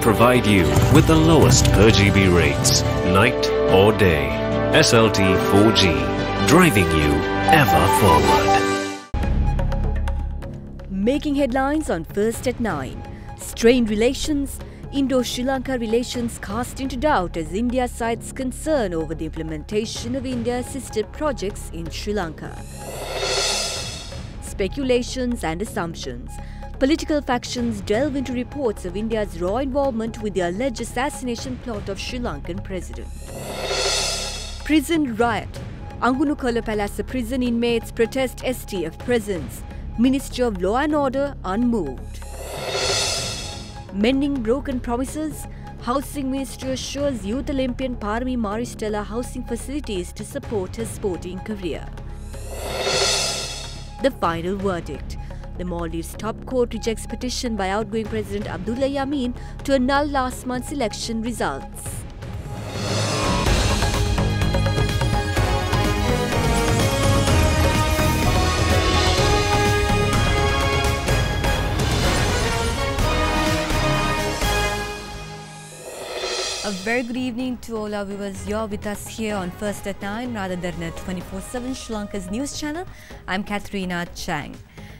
provide you with the lowest per GB rates, night or day. SLT 4G, driving you ever forward. Making headlines on First at 9. Strained relations. Indo-Sri Lanka relations cast into doubt as India cites concern over the implementation of India-assisted projects in Sri Lanka. Speculations and assumptions. Political factions delve into reports of India's raw involvement with the alleged assassination plot of Sri Lankan president. Prison riot. Angunukala Palace prison inmates protest SDF presence. Ministry of Law and Order unmoved. Mending broken promises. Housing Ministry assures Youth Olympian Parmi Maristella housing facilities to support her sporting career. The final verdict. The Maldives top court rejects petition by outgoing President Abdullah Yameen to annul last month's election results. A very good evening to all our viewers. You're with us here on First at 9 rather than at 24/7 Sri Lanka's news channel. I'm Katharina Chang.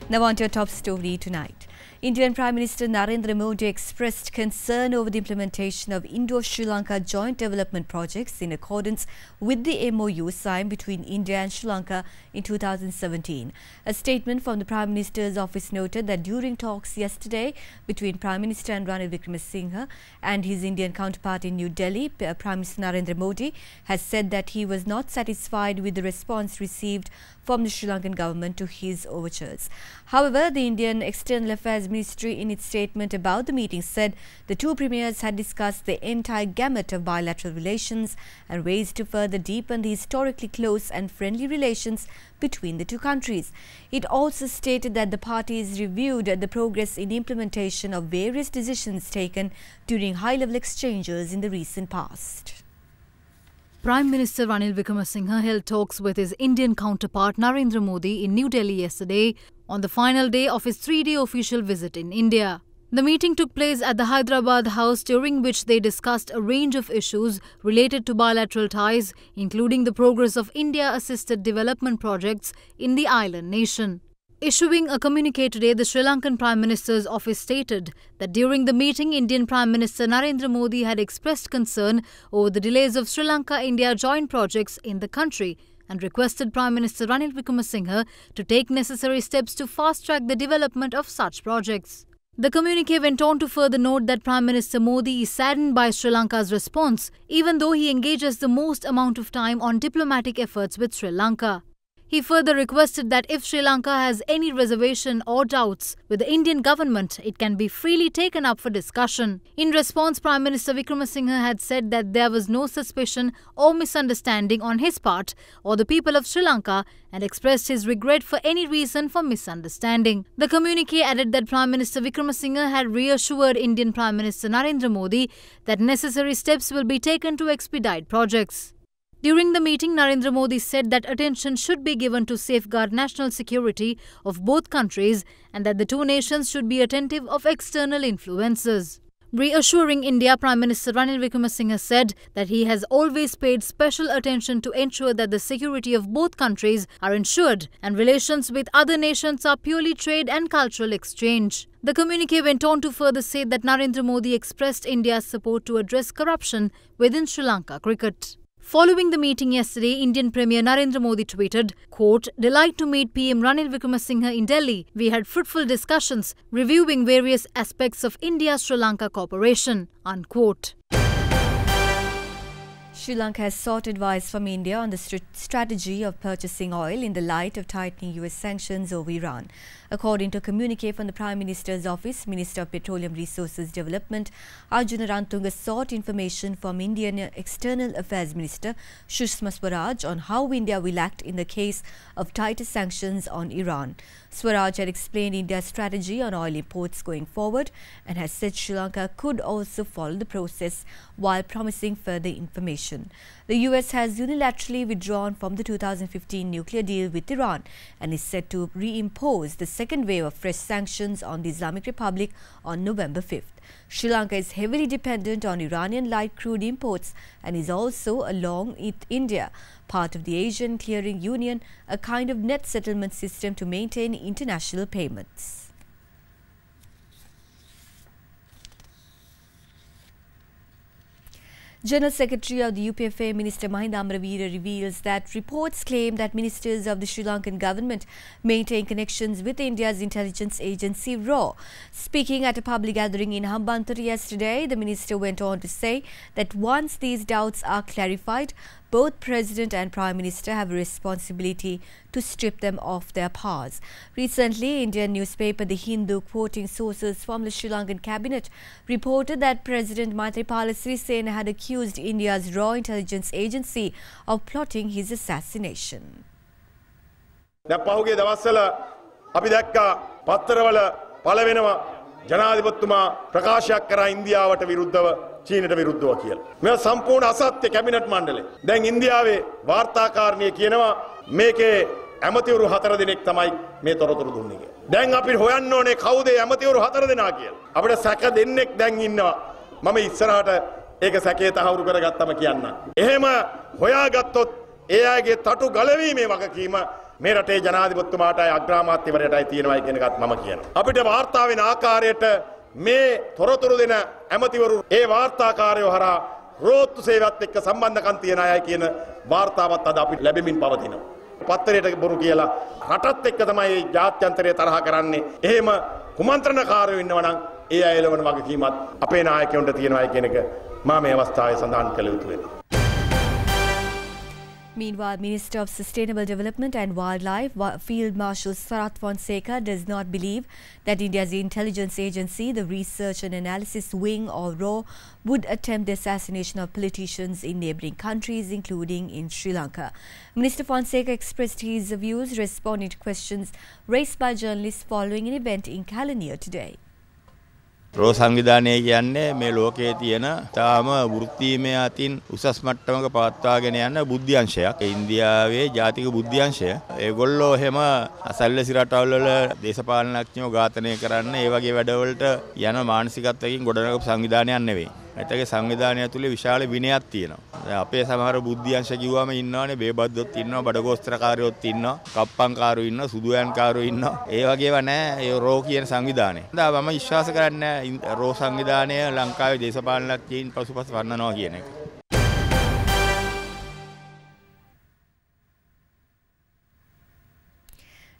Now on to your top story tonight. Indian Prime Minister Narendra Modi expressed concern over the implementation of Indo-Sri Lanka joint development projects in accordance with the MOU signed between India and Sri Lanka in 2017. A statement from the Prime Minister's office noted that during talks yesterday between Prime Minister and Ranil Wickremesinghe and his Indian counterpart in New Delhi, Prime Minister Narendra Modi has said that he was not satisfied with the response received from the Sri Lankan government to his overtures. However, the Indian External Affairs Ministry in its statement about the meeting said the two premiers had discussed the entire gamut of bilateral relations and ways to further deepen the historically close and friendly relations between the two countries. It also stated that the parties reviewed the progress in the implementation of various decisions taken during high-level exchanges in the recent past. Prime Minister Ranil Wickremesinghe held talks with his Indian counterpart Narendra Modi in New Delhi yesterday on the final day of his 3-day official visit in India. The meeting took place at the Hyderabad house, during which they discussed a range of issues related to bilateral ties, including the progress of India-assisted development projects in the island nation. Issuing a communique today, the Sri Lankan Prime Minister's office stated that during the meeting, Indian Prime Minister Narendra Modi had expressed concern over the delays of Sri Lanka-India joint projects in the country and requested Prime Minister Ranil Wickremesinghe to take necessary steps to fast-track the development of such projects. The communique went on to further note that Prime Minister Modi is saddened by Sri Lanka's response, even though he engages the most amount of time on diplomatic efforts with Sri Lanka. He further requested that if Sri Lanka has any reservation or doubts with the Indian government, it can be freely taken up for discussion. In response, Prime Minister Wickremesinghe had said that there was no suspicion or misunderstanding on his part or the people of Sri Lanka and expressed his regret for any reason for misunderstanding. The communique added that Prime Minister Wickremesinghe had reassured Indian Prime Minister Narendra Modi that necessary steps will be taken to expedite projects. During the meeting, Narendra Modi said that attention should be given to safeguard national security of both countries and that the two nations should be attentive of external influences. Reassuring India, Prime Minister Ranil Wickremesinghe said that he has always paid special attention to ensure that the security of both countries are ensured and relations with other nations are purely trade and cultural exchange. The communique went on to further say that Narendra Modi expressed India's support to address corruption within Sri Lanka cricket. Following the meeting yesterday, Indian Premier Narendra Modi tweeted, quote, "Delight to meet PM Ranil Wickremesinghe in Delhi. We had fruitful discussions reviewing various aspects of India-Sri Lanka cooperation," unquote. Sri Lanka has sought advice from India on the strategy of purchasing oil in the light of tightening US sanctions over Iran. According to a communique from the Prime Minister's office, Minister of Petroleum Resources Development Arjuna Rantunga sought information from Indian External Affairs Minister Sushma Swaraj on how India will act in the case of tighter sanctions on Iran. Swaraj had explained India's strategy on oil imports going forward and has said Sri Lanka could also follow the process while promising further information. The US has unilaterally withdrawn from the 2015 nuclear deal with Iran and is set to reimpose the second wave of fresh sanctions on the Islamic Republic on November 5th. Sri Lanka is heavily dependent on Iranian light crude imports and is also, along with India, part of the Asian Clearing Union, a kind of net settlement system to maintain international payments. General Secretary of the UPFA, Minister Mahinda Amravira, reveals that reports claim that ministers of the Sri Lankan government maintain connections with India's intelligence agency RAW. Speaking at a public gathering in Hambantota yesterday, the minister went on to say that once these doubts are clarified, both President and Prime Minister have a responsibility to strip them of their powers. Recently, Indian newspaper The Hindu, quoting sources from the Sri Lankan cabinet, reported that President Maithripala Sirisena had accused India's raw intelligence agency of plotting his assassination. පහුගිය දවස්වල අපි දැක්කා පත්තරවල පළවෙනම ජනාධිපතිතුමා ප්‍රකාශයක් කරා ඉන්දියාවට විරුද්ධව චීනට විරුද්ධව කියලා. මේ සම්පූර්ණ අසත්‍ය කැබිනට් මණ්ඩලය. දැන් ඉන්දියාවේ වාර්තාකාරණිය කියනවා මේකේ ඇමතිවරු 4 දෙනෙක් තමයි මේ තොරතුරු දුන්නේ කියලා. දැන් අපි හොයන්න ඕනේ කවුද ඇමතිවරු 4 දෙනා කියලා. අපිට සැක දෙන්නෙක් දැන් ඉන්නවා. මම ඉස්සරහට ඒක සැකේ තහවුරු කරගත්තම කියන්නම්. එහෙම හොයාගත්තොත් ඒ අයගේ තටු ගලවීමේ වගකීම මේ රටේ ජනාධිපතිතුමාටයි අග්‍රාමාත්‍යවරයාටයි තියෙනවායි කියන එකත් මම කියනවා. අපිට වාර්තා වෙන ආකාරයට මේ තොරතුරු දෙන ඇමතිවරු ඒ වාර්තාකාරයෝ හරහා රෝත්තු සේවයත් එක්ක සම්බන්ධකම් තියන අයයි කියන වාර්තාවත් අද අපිට ලැබෙමින් පවතිනවා. පත්තරයට බොරු කියලා රටත් එක්ක තමයි ජාත්‍යන්තරය තරහ කරන්නේ. එහෙම කුමන්ත්‍රණකාරයෝ ඉන්නවා නම් ඒ අය එළවන වගකීමත් අපේ නායකයන්ට තියෙනවායි කියන එක මම මේ අවස්ථාවේ සඳහන් කළ යුතු වෙනවා. Meanwhile, Minister of Sustainable Development and Wildlife, Field Marshal Swaraj Fonseca, does not believe that India's intelligence agency, the Research and Analysis Wing or RAW, would attempt the assassination of politicians in neighbouring countries, including in Sri Lanka. Minister Fonseca expressed his views responding to questions raised by journalists following an event in Kalaniya today. Raw සංවිධානය කියන්නේ මේ ලෝකයේ තියෙන තාම වෘත්තීමය අතින් උසස් මට්ටමක පවත්වාගෙන යන බුද්ධ්‍යංශයක්. ඉන්දියාවේ ජාතික බුද්ධ්‍යංශය. ඒගොල්ලෝ එහෙම අසල්වැසි රටවල් වල දේශපාලනඥයෝ ඝාතනය කරන්න ඒ වගේ වැඩවලට යන මානසිකත්වයකින් ගොඩනගපු සංවිධානයක් නෙවෙයි. ඒතගේ සංවිධානය ඇතුලේ විශාල විනයක් තියෙනවා. දැන් අපේ සමහර බුද්ධ්‍යංශ කිව්වම ඉන්නවනේ බේබද්දොත් ඉන්නවා, බඩගෝස්තරකාරයොත් ඉන්නවා, කප්පන්කාරයෝ ඉන්නවා, සුදුයන්කාරයෝ ඉන්නවා. ඒ වගේව නෑ ඒ රෝ කියන සංවිධානය. දැන් මම විශ්වාස කරන්නේ රෝ සංවිධානය ලංකාවේ දේශපාලනඥයින් පසුපස වන්නනවා කියන එක.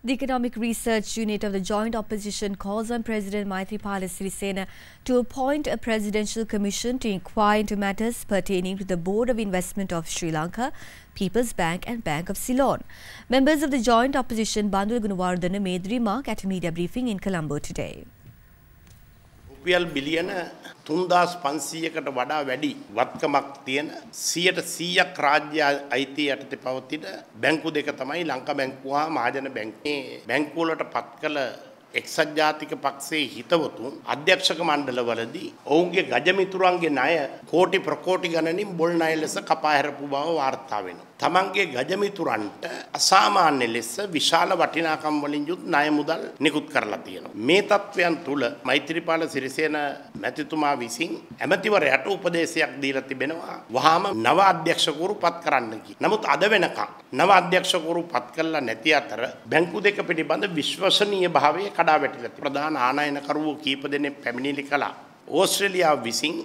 The Economic Research Unit of the Joint Opposition calls on President Maithripala Sirisena to appoint a presidential commission to inquire into matters pertaining to the Board of Investment of Sri Lanka, People's Bank and Bank of Ceylon. Members of the Joint Opposition Bandul Gunawardana made the remark at a media briefing in Colombo today. රුපියල් බිලියන 3500කට වඩා වැඩි වත්කමක් තියෙන 100% රාජ්‍ය අයිතිය යටතේ පවතින බැංකු දෙක තමයි ලංකා බැංකුව හා මහජන බැංකුව. බැංකු වලට පත් කළ එක්සත් ජාතික පක්ෂයේ හිතවතුන් අධ්‍යක්ෂක මණ්ඩලවලදී ඔවුන්ගේ ගජමිතුරන්ගේ ණය කෝටි ප්‍රකෝටි ගණනින් බොල් ණය ලෙස කපා හැරපු බව වාර්තා වෙනවා. තමන්ගේ ගජමිතුරන්ට අසාමාන්‍ය ලෙස විශාල වටිනාකම් වලින් යුත් ණය මුදල් නිකුත් කරලා තියෙනවා. මේ තත්වයන් තුල මෛත්‍රීපාල සිරිසේන මැතිතුමා විසින් ඇමතිවරයාට උපදේශයක් දීලා තිබෙනවා. වහාම නව අධ්‍යක්ෂකවරු පත් කරන්න කියලා. නමුත් අද වෙනකම් නව අධ්‍යක්ෂකවරු පත් කළා නැති අතර බැංකු දෙක පිළිබඳ විශ්වසනීය භාවය කඩා වැටිලා ප්‍රධාන ආනයනකරුවෝ කීප දෙනෙක් පැමිණිලි කළා. ඕස්ට්‍රේලියාව විසින්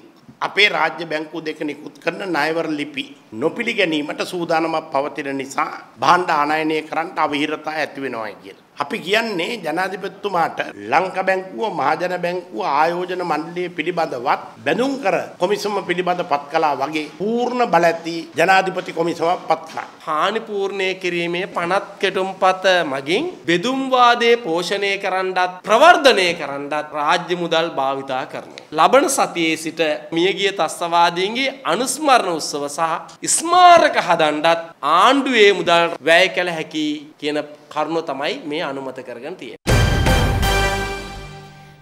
අපේ රාජ්‍ය බැංකු දෙක නිකුත් කරන ණයවර ලිපි නොපිළිගැනීමට සූදානමක් පවතින නිසා භාණ්ඩ ආනයනය කරන්න අවහිරතා ඇති වෙනවා කියලා. අපි කියන්නේ ජනාධිපතිතුමාට ලංකා බැංකුව මහජන බැංකුව ආයෝජන මණ්ඩලය පිළිබඳවත් බැඳුම් කර කොමිසම පිළිබඳ පත් කළා වගේ පූර්ණ බල ඇති ජනාධිපති කොමිසමක් පත් කළා. හානි පූර්ණය කිරීමේ පනත් කෙටුම්පත මගින් බෙදුම් වාදයේ පෝෂණය කරන්නත් ප්‍රවර්ධනය කරන්නත් රාජ්‍ය මුදල් භාවිතා කරනවා. ලබන සතියේ සිට මියගිය ත්‍ස්තවාදීන්ගේ අනුස්මරණ උත්සව සහ ස්මාරක හදන්නත් ආණ්ඩුවේ මුදල් වැය කළ හැකි කියන කරුණ තමයි මේ අනුමත කරගෙන තියෙන්නේ.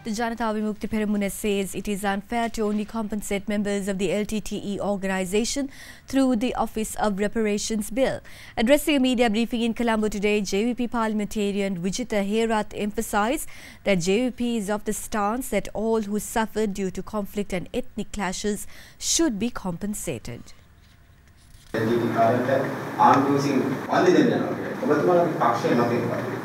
The Janata Vimukti Peramuna says it is unfair to only compensate members of the LTTE organisation through the Office of Reparations Bill. Addressing a media briefing in Colombo today, JVP parliamentarian Vijitha Herath emphasised that JVP is of the stance that all who suffered due to conflict and ethnic clashes should be compensated.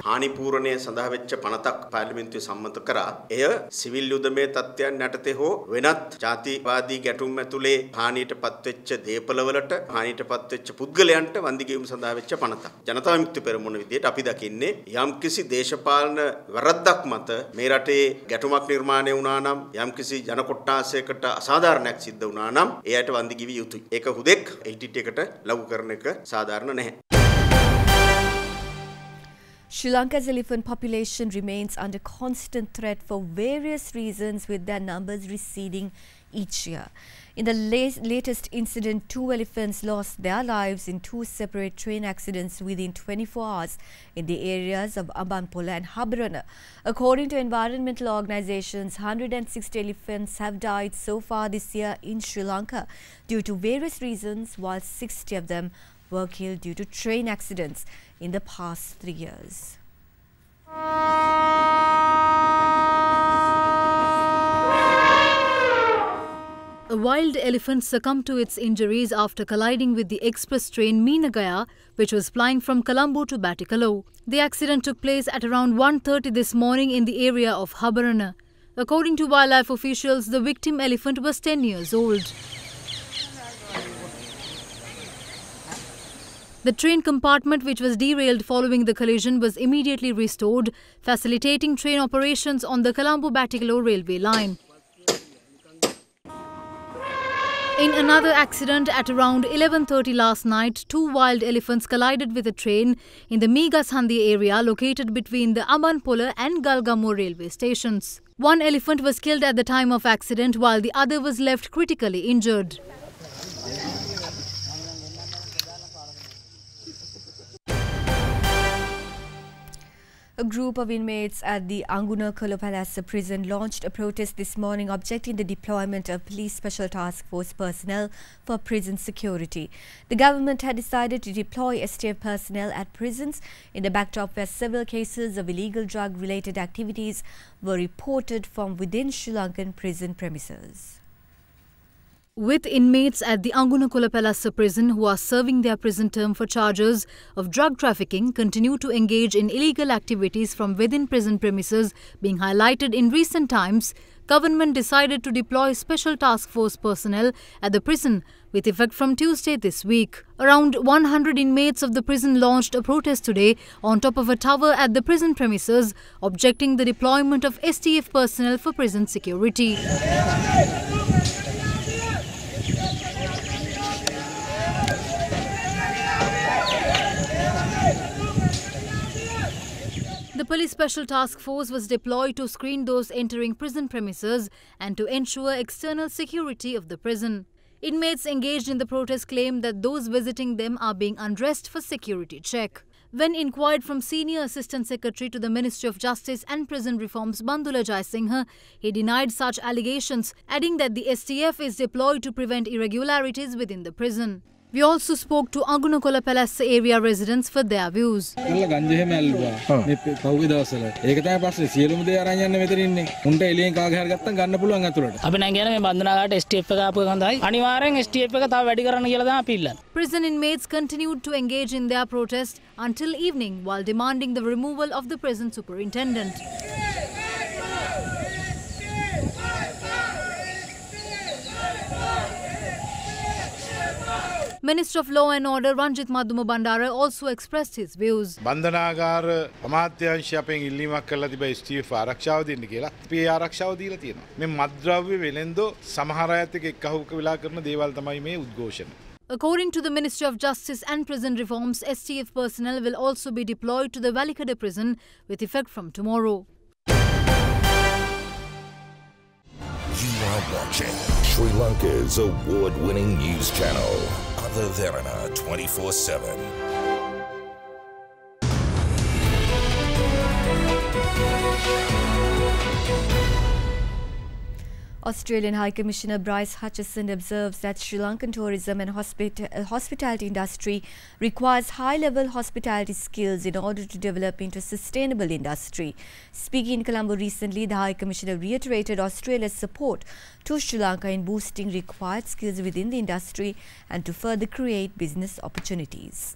හානි පූරණය සඳහා වෙච්ච පනතක් පාර්ලිමේන්තුවේ සම්මත කරා. එය civil යුදමේ තත්ත්වයන් යටතේ හෝ වෙනත් ජාතිවාදී ගැටුම් ඇතුලේ හානියටපත් වෙච්ච දේපළවලට හානියටපත් වෙච්ච පුද්ගලයන්ට වන්දි ගෙවීම සඳහා වෙච්ච පනතක්. ජනතා විමුක්ති පෙරමුණ විදියට අපි දකින්නේ යම්කිසි දේශපාලන වැරද්දක් මත මේ රටේ ගැටුමක් නිර්මාණය වුණා නම් යම්කිසි ජන කොට්ටාසයකට අසාධාරණයක් සිද්ධ වුණා නම් ඒ අයට වන්දි ගෙවිය යුතුයි. ඒක හුදෙක් LTT එකට ලඝු කරන එක සාධාරණ නැහැ. Sri Lanka's elephant population remains under constant threat for various reasons, with their numbers receding each year. In the latest incident, 2 elephants lost their lives in 2 separate train accidents within 24 hours in the areas of Ambanpola and Habarana. According to environmental organizations, 160 elephants have died so far this year in Sri Lanka due to various reasons, while 60 of them were killed due to train accidents in the past 3 years. A wild elephant succumbed to its injuries after colliding with the express train Meenagaya, which was plying from Colombo to Batticaloa. The accident took place at around 1:30 this morning in the area of Habarana. According to wildlife officials, the victim elephant was 10 years old. The train compartment, which was derailed following the collision, was immediately restored, facilitating train operations on the Colombo-Batticaloa railway line. In another accident at around 11:30 last night, 2 wild elephants collided with a train in the Megasandi area located between the Ambanpola and Galgamuwa railway stations. One elephant was killed at the time of accident, while the other was left critically injured. A group of inmates at the Angunakola Palace prison launched a protest this morning objecting the deployment of police special task force personnel for prison security. The government had decided to deploy SDF personnel at prisons in the backdrop where several cases of illegal drug-related activities were reported from within Sri Lankan prison premises. With inmates at the Angunakola Palace prison who are serving their prison term for charges of drug trafficking continue to engage in illegal activities from within prison premises being highlighted in recent times, government decided to deploy special task force personnel at the prison with effect from Tuesday this week. Around 100 inmates of the prison launched a protest today on top of a tower at the prison premises, objecting the deployment of SDF personnel for prison security. The police special task force was deployed to screen those entering prison premises and to ensure external security of the prison. Inmates engaged in the protest claim that those visiting them are being undressed for security check. When inquired from Senior Assistant Secretary to the Ministry of Justice and Prison Reforms Bandula Jaisinghe, he denied such allegations, adding that the SDF is deployed to prevent irregularities within the prison. We also spoke to Angunakola Palace area residents for their views. Prison inmates continued to engage in their protest until evening while demanding the removal of the prison superintendent. Minister of Law and Order Ranjith Maduma Bandara also expressed his views. බන්ධනාගාර අමාත්‍යාංශය අපෙන් ඉල්ලීමක් කරලා තිබේ STF ආරක්ෂාව දෙන්න කියලා. අපි ඒ ආරක්ෂාව දීලා තියෙනවා. මේ මත්ද්‍රව්‍ය වෙලෙන්දෝ සමහර අයත් එක්ක එක්කහුක වෙලා කරන දේවල් තමයි මේ උද්ඝෝෂණ. According to the Ministry of Justice and Prison Reforms, STF personnel will also be deployed to the Valikada prison with effect from tomorrow. You are watching Sri Lanka's award-winning news channel, Derana 24/7. Australian High Commissioner Bryce Hutchison observes that Sri Lankan tourism and hospitality industry requires high-level hospitality skills in order to develop into a sustainable industry. Speaking in Colombo recently, the High Commissioner reiterated Australia's support to Sri Lanka in boosting required skills within the industry and to further create business opportunities.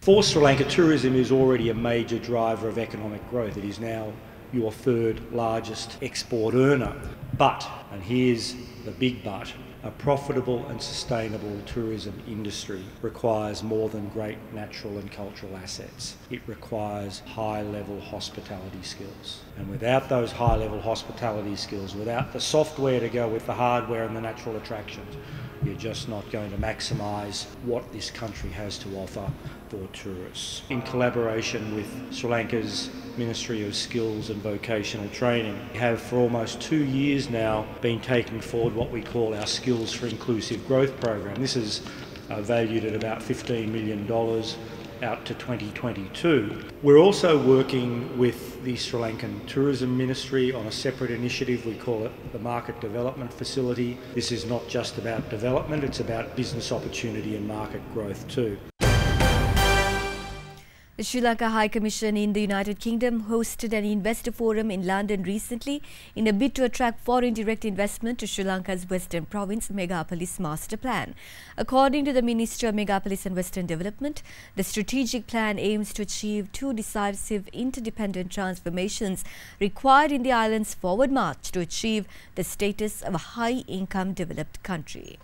For Sri Lanka, tourism is already a major driver of economic growth. It is now your third largest export earner. But, and here's the big but, a profitable and sustainable tourism industry requires more than great natural and cultural assets. It requires high-level hospitality skills. And without those high-level hospitality skills, without the software to go with the hardware and the natural attractions, you're just not going to maximise what this country has to offer for tourists. In collaboration with Sri Lanka's Ministry of Skills and Vocational Training, we have for almost 2 years now been taking forward what we call our Skills for Inclusive Growth program. This is valued at about $15 million out to 2022. We're also working with the Sri Lankan Tourism Ministry on a separate initiative. We call it the Market Development Facility. This is not just about development, it's about business opportunity and market growth too. The Sri Lanka High Commission in the United Kingdom hosted an investor forum in London recently in a bid to attract foreign direct investment to Sri Lanka's Western Province Megapolis Master Plan. According to the Minister of Megapolis and Western Development, the strategic plan aims to achieve 2 decisive interdependent transformations required in the island's forward march to achieve the status of a high-income developed country.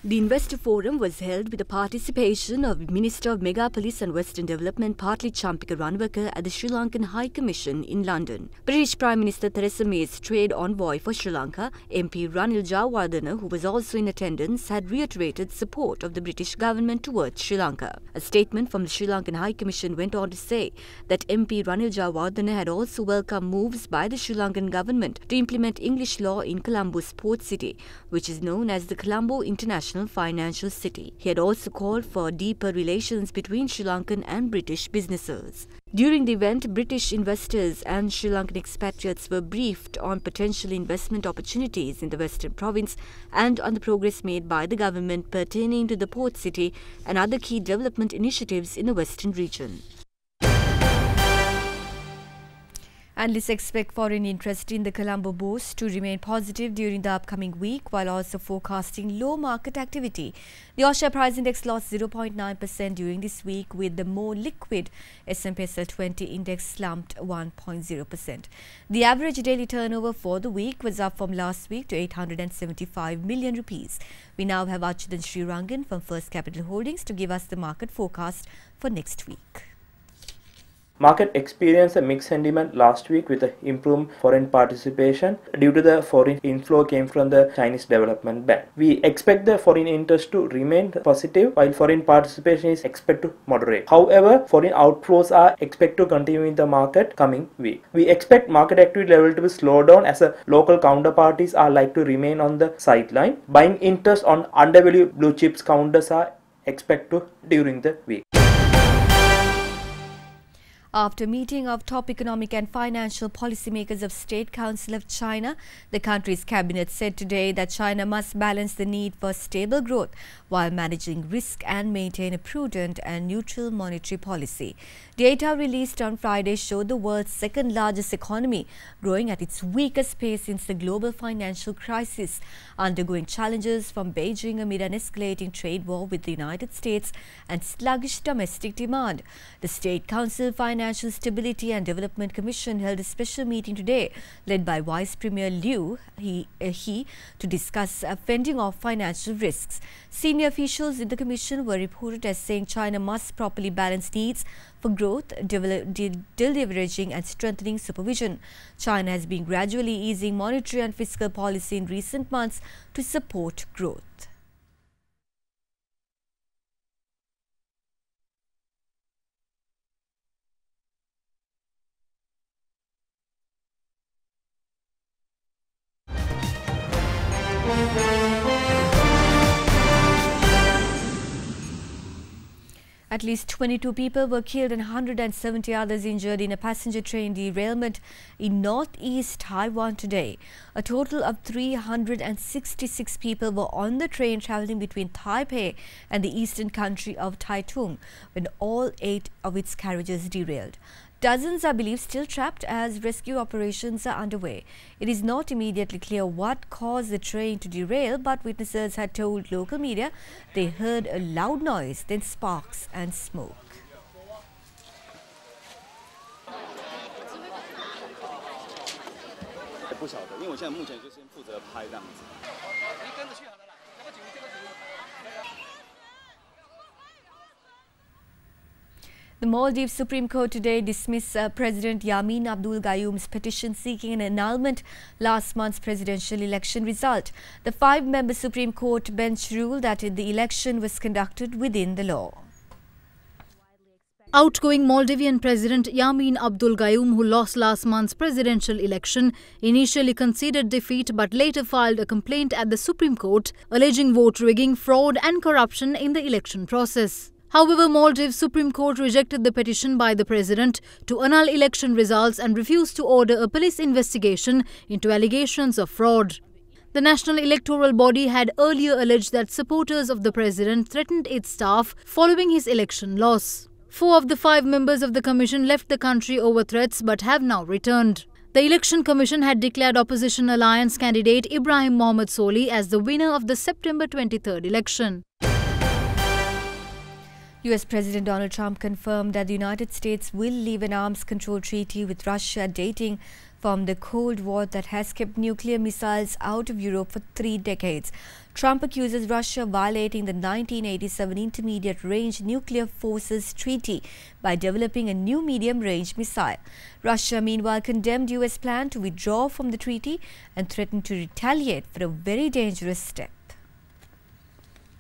The investor forum was held with the participation of Minister of Megapolis and Western Development Partly Champika Ranawaka at the Sri Lankan High Commission in London. British Prime Minister Theresa May's trade envoy for Sri Lanka, MP Ranil Jayawardena, who was also in attendance, had reiterated support of the British government towards Sri Lanka. A statement from the Sri Lankan High Commission went on to say that MP Ranil Jayawardena had also welcomed moves by the Sri Lankan government to implement English law in Colombo's port city, which is known as the Colombo International Financial City. He had also called for deeper relations between Sri Lankan and British businesses. During the event, British investors and Sri Lankan expatriates were briefed on potential investment opportunities in the Western Province and on the progress made by the government pertaining to the port city and other key development initiatives in the Western region. Analysts expect foreign interest in the Colombo bourse to remain positive during the upcoming week, while also forecasting low market activity. The Asia Price Index lost 0.9% during this week, with the more liquid S&P SL 20 index slumped 1.0%. The average daily turnover for the week was up from last week to 875 million rupees. We now have Achyutan Srirangan from First Capital Holdings to give us the market forecast for next week. Market experienced a mixed sentiment last week with improved foreign participation due to the foreign inflow came from the Chinese Development Bank. We expect the foreign interest to remain positive while foreign participation is expected to moderate. However, foreign outflows are expected to continue in the market coming week. We expect market activity level to be slowed down as local counterparties are likely to remain on the sideline. Buying interest on undervalued blue chips counters are expected during the week. After meeting of top economic and financial policymakers of State Council of China, the country's cabinet said today that China must balance the need for stable growth while managing risk and maintain a prudent and neutral monetary policy. Data released on Friday showed the world's second largest economy growing at its weakest pace since the global financial crisis, undergoing challenges from Beijing amid an escalating trade war with the United States and sluggish domestic demand. The State Council Financial Stability and Development Commission held a special meeting today, led by Vice Premier Liu to discuss fending off financial risks. Senior officials in the commission were reported as saying China must properly balance needs for growth, deleveraging and strengthening supervision. China has been gradually easing monetary and fiscal policy in recent months to support growth. At least 22 people were killed and 170 others injured in a passenger train derailment in northeast Taiwan today. A total of 366 people were on the train traveling between Taipei and the eastern country of Taitung when all 8 of its carriages derailed. Dozens are believed still trapped as rescue operations are underway. It is not immediately clear what caused the train to derail, but witnesses had told local media they heard a loud noise, then sparks and smoke. The Maldives Supreme Court today dismissed President Yameen Abdul Gayoom's petition seeking an annulment last month's presidential election result. The 5-member Supreme Court bench ruled that the election was conducted within the law. Outgoing Maldivian President Yameen Abdul Gayoom, who lost last month's presidential election, initially conceded defeat but later filed a complaint at the Supreme Court alleging vote rigging, fraud and corruption in the election process. However, Maldives Supreme Court rejected the petition by the president to annul election results and refused to order a police investigation into allegations of fraud. The National Electoral Body had earlier alleged that supporters of the president threatened its staff following his election loss. 4 of the 5 members of the commission left the country over threats but have now returned. The Election Commission had declared opposition alliance candidate Ibrahim Mohamed Soli as the winner of the September 23rd election. US President Donald Trump confirmed that the United States will leave an arms control treaty with Russia dating from the Cold War that has kept nuclear missiles out of Europe for 3 decades. Trump accuses Russia of violating the 1987 Intermediate Range Nuclear Forces Treaty by developing a new medium-range missile. Russia, meanwhile, condemned US plan to withdraw from the treaty and threatened to retaliate for a very dangerous step.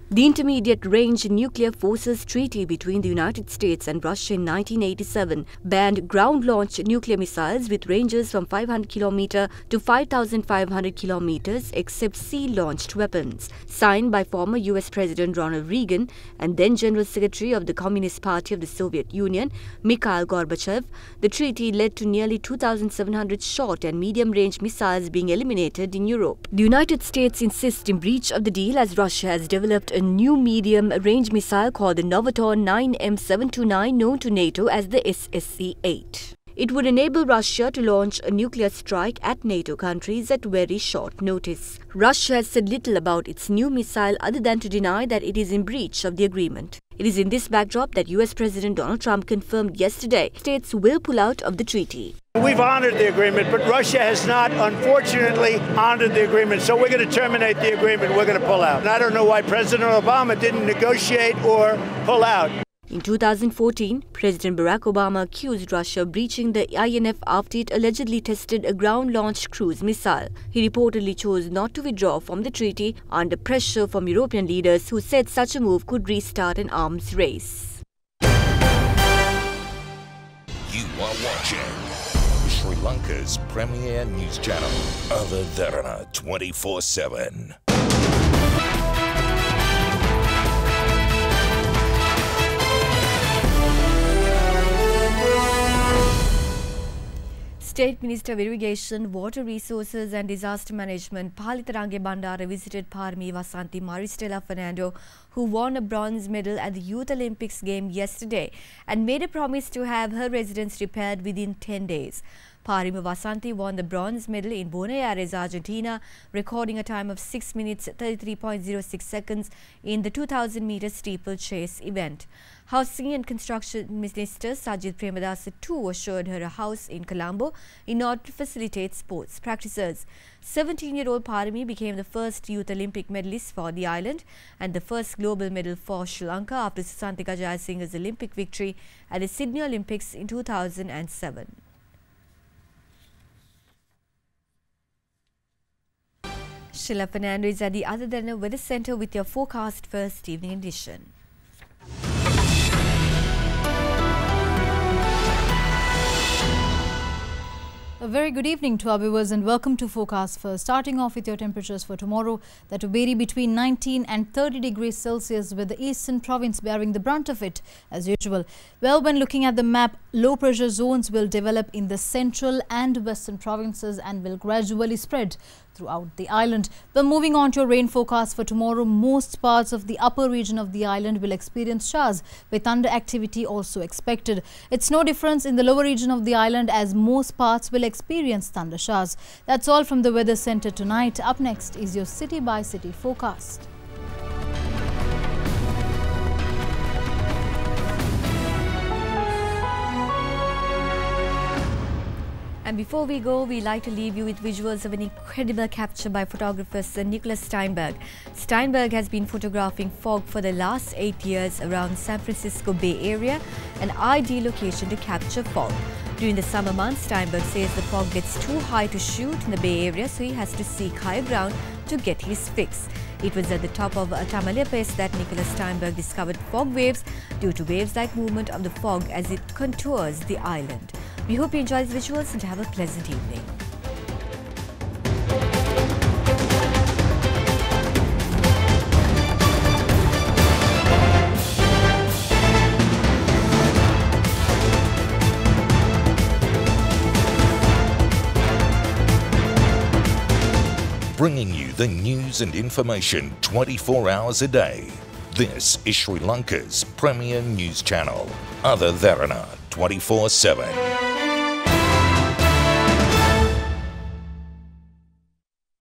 The Intermediate Range Nuclear Forces Treaty between the United States and Russia in 1987 banned ground-launched nuclear missiles with ranges from 500 km to 5,500 km except sea-launched weapons. Signed by former US President Ronald Reagan and then General Secretary of the Communist Party of the Soviet Union, Mikhail Gorbachev, the treaty led to nearly 2,700 short and medium-range missiles being eliminated in Europe. The United States insists in breach of the deal as Russia has developed a new medium-range missile called the Novator 9M729, known to NATO as the SSC-8. It would enable Russia to launch a nuclear strike at NATO countries at very short notice. Russia has said little about its new missile other than to deny that it is in breach of the agreement. It is in this backdrop that US President Donald Trump confirmed yesterday states will pull out of the treaty. We've honored the agreement, but Russia has not, unfortunately, honored the agreement. So we're going to terminate the agreement. We're going to pull out. And I don't know why President Obama didn't negotiate or pull out. In 2014, President Barack Obama accused Russia of breaching the INF after it allegedly tested a ground-launched cruise missile. He reportedly chose not to withdraw from the treaty under pressure from European leaders who said such a move could restart an arms race. You are watching Sri Lanka's premier news channel, Derana 24/7. State Minister of Irrigation, Water Resources and Disaster Management Palitharange Bandara visited Parmi Vasanthi Maristella Fernando, who won a bronze medal at the Youth Olympics game yesterday and made a promise to have her residence repaired within 10 days. Parima Vasanthi won the bronze medal in Buenos Aires, Argentina, recording a time of 6 minutes 33.06 seconds in the 2,000-meter steeplechase event. Housing and Construction Minister Sajid Premadasa too assured her a house in Colombo in order to facilitate sports practices. 17-year-old Parimi became the first Youth Olympic medalist for the island and the first global medal for Sri Lanka after Susantika Jayasinghe's Olympic victory at the Sydney Olympics in 2007. Sheila Fernando is at the Derana Weather Centre with your forecast first evening edition. A very good evening to our viewers and welcome to Forecast First. Starting off with your temperatures for tomorrow that will vary between 19 and 30 degrees Celsius, with the eastern province bearing the brunt of it as usual. Well, when looking at the map, low pressure zones will develop in the central and western provinces and will gradually spread throughout the island. Well, moving on to your rain forecast for tomorrow, most parts of the upper region of the island will experience showers with thunder activity also expected. It's no difference in the lower region of the island as most parts will experience thunder showers. That's all from the Weather Centre tonight. Up next is your city by city forecast. And before we go, we like to leave you with visuals of an incredible capture by photographer Sir Nicholas Steinberg. Steinberg has been photographing fog for the last 8 years around San Francisco Bay Area, an ideal location to capture fog. During the summer months, Steinberg says the fog gets too high to shoot in the Bay Area, so he has to seek higher ground to get his fix. It was at the top of Tamaulipas that Nicholas Steinberg discovered fog waves due to waves-like movement of the fog as it contours the island. We hope you enjoy these visuals and have a pleasant evening. Bringing you the news and information 24 hours a day. This is Sri Lanka's premier news channel, Derana 24/7.